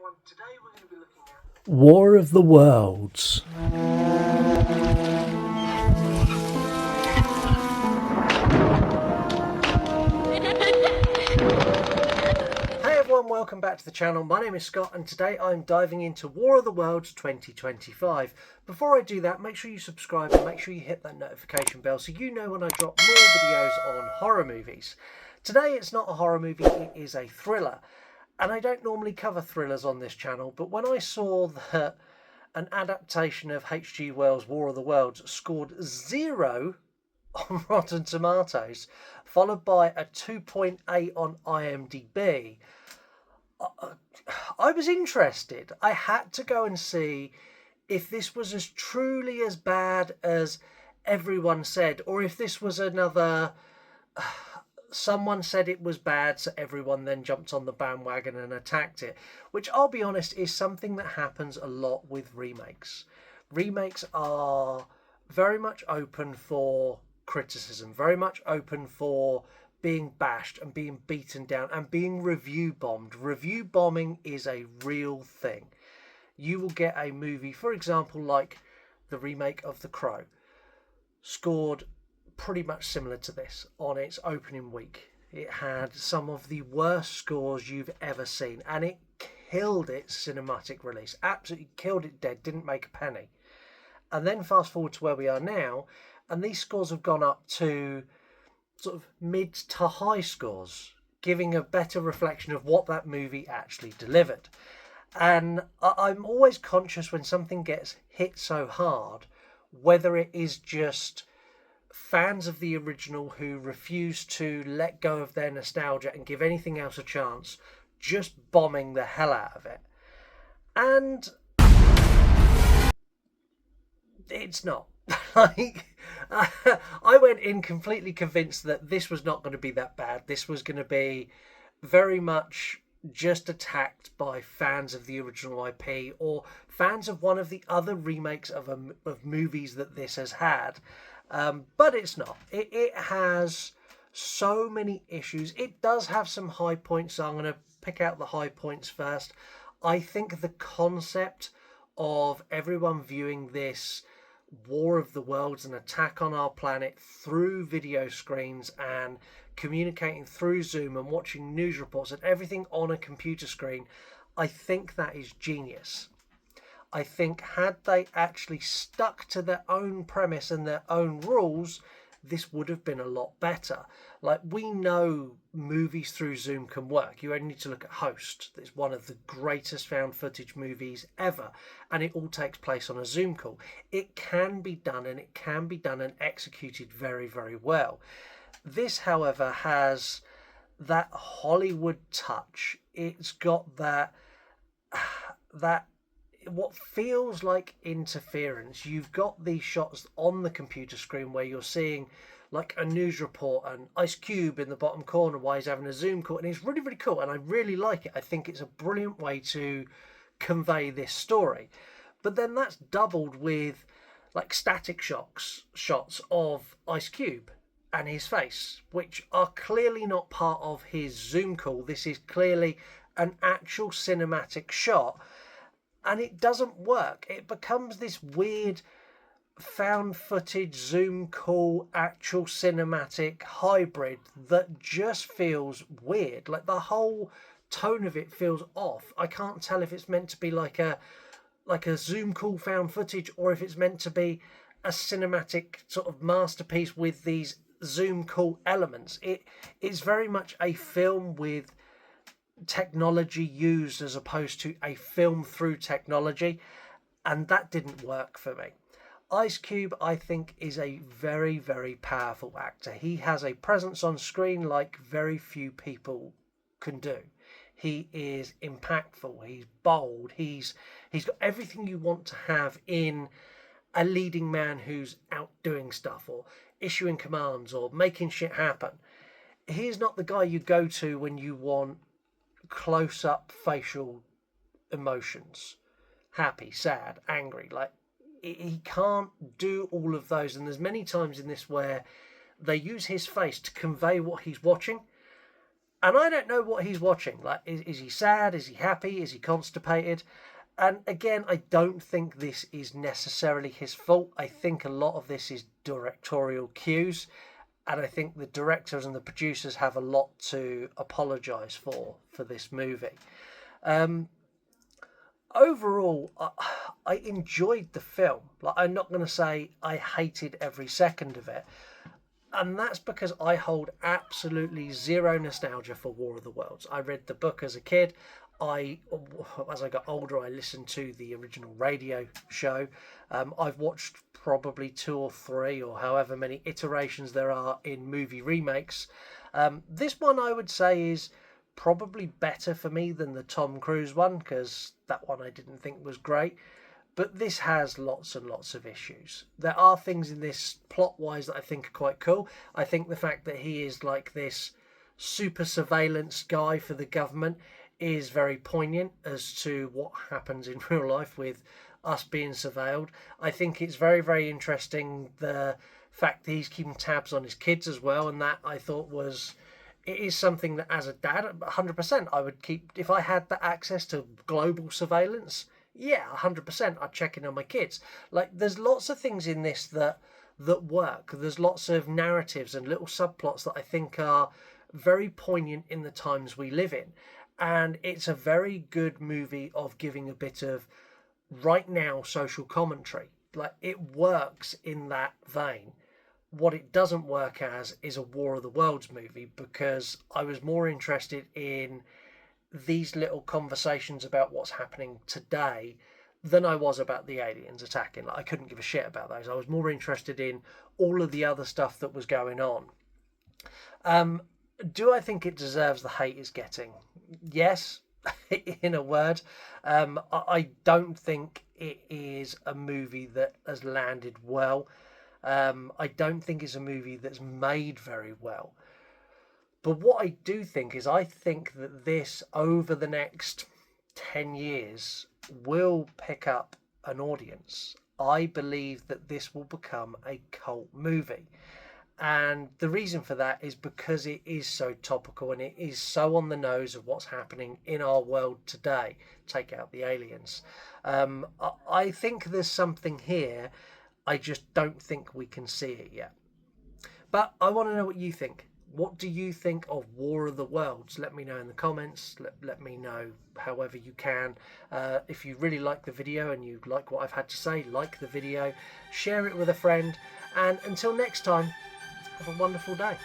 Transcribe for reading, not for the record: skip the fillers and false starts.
everyone, today we're going to be looking at War of the Worlds. Hey everyone, welcome back to the channel. My name is Scott and today I'm diving into War of the Worlds 2025. Before I do that, make sure you subscribe and make sure you hit that notification bell so you know when I drop more videos on horror movies. Today it's not a horror movie, it is a thriller. And I don't normally cover thrillers on this channel, but when I saw that an adaptation of H.G. Wells' War of the Worlds scored 0 on Rotten Tomatoes, followed by a 2.8 on IMDb, I was interested. I had to go and see if this was as truly as bad as everyone said, or if this was another... Someone said it was bad, so everyone then jumped on the bandwagon and attacked it, which I'll be honest is something that happens a lot with remakes. Remakes are very much open for criticism, very much open for being bashed and being beaten down and being review bombed. Review bombing is a real thing. You will get a movie, for example, like the remake of The Crow, scored pretty much similar to this on its opening week. It had some of the worst scores you've ever seen, and it killed its cinematic release. Absolutely killed it dead, didn't make a penny. And then fast forward to where we are now, and these scores have gone up to sort of mid to high scores, giving a better reflection of what that movie actually delivered. And I'm always conscious when something gets hit so hard, whether it is just fans of the original who refuse to let go of their nostalgia and give anything else a chance, just bombing the hell out of it. And it's not. I went in completely convinced that this was not going to be that bad. This was going to be very much just attacked by fans of the original IP or fans of one of the other remakes of movies that this has had. But it's not. It has so many issues. It does have some high points, so I'm going to pick out the high points first. I think the concept of everyone viewing this War of the Worlds, an attack on our planet, through video screens and communicating through Zoom and watching news reports and everything on a computer screen, I think that is genius. I think had they actually stuck to their own premise and their own rules, this would have been a lot better. Like, we know movies through Zoom can work. You only need to look at Host. It's one of the greatest found footage movies ever, and it all takes place on a Zoom call. It can be done, and it can be done and executed very, very well. This, however, has that Hollywood touch. It's got that what feels like interference. You've got these shots on the computer screen where you're seeing like a news report and Ice Cube in the bottom corner while he's having a Zoom call, and it's really, really cool, and I really like it. I think it's a brilliant way to convey this story. But then that's doubled with like static shots of Ice Cube and his face, which are clearly not part of his Zoom call. This is clearly an actual cinematic shot, and it doesn't work. It becomes this weird found footage Zoom call actual cinematic hybrid that just feels weird. Like, the whole tone of it feels off. I can't tell if it's meant to be like a Zoom call found footage or if it's meant to be a cinematic sort of masterpiece with these Zoom call elements. It's very much a film with technology used as opposed to a film through technology, and that didn't work for me. Ice Cube, I think, is a very, very powerful actor. He has a presence on screen like very few people can do. He is impactful, he's bold, he's got everything you want to have in a leading man who's out doing stuff or issuing commands or making shit happen. He's not the guy you go to when you want close-up facial emotions, happy, sad, angry. Like, he can't do all of those, and there's many times in this where they use his face to convey what he's watching, And I don't know what he's watching. Like, is he sad? Is he happy? Is he constipated? And again, I don't think this is necessarily his fault. I think a lot of this is directorial cues. And I think the directors and the producers have a lot to apologise for this movie. Overall, I enjoyed the film. Like, I'm not going to say I hated every second of it, and that's because I hold absolutely zero nostalgia for War of the Worlds. I read the book as a kid. As I got older, I listened to the original radio show. I've watched probably 2 or 3 or however many iterations there are in movie remakes. This one I would say is probably better for me than the Tom Cruise one, because that one I didn't think was great. But this has lots and lots of issues. There are things in this plot-wise that I think are quite cool. I think the fact that he is like this super surveillance guy for the government is very poignant as to what happens in real life with us being surveilled. I think it's very, very interesting the fact that he's keeping tabs on his kids as well, and that I thought was, it is something that as a dad, 100% I would keep. If I had the access to global surveillance, yeah, 100% I'd check in on my kids. Like, there's lots of things in this that work. There's lots of narratives and little subplots that I think are very poignant in the times we live in. And it's a very good movie of giving a bit of right now social commentary. Like, it works in that vein. What it doesn't work as is a War of the Worlds movie, because I was more interested in these little conversations about what's happening today than I was about the aliens attacking. Like, I couldn't give a shit about those. I was more interested in all of the other stuff that was going on. Do I think it deserves the hate it's getting? Yes, in a word. I don't think it is a movie that has landed well. I don't think it's a movie that's made very well. But what I do think is, I think that this, over the next 10 years, will pick up an audience. I believe that this will become a cult movie. And the reason for that is because it is so topical and it is so on the nose of what's happening in our world today. Take out the aliens. I think there's something here. I just don't think we can see it yet. But I want to know what you think. What do you think of War of the Worlds? Let me know in the comments. Let me know however you can. If you really like the video and you like what I've had to say, like the video, share it with a friend. And until next time, have a wonderful day.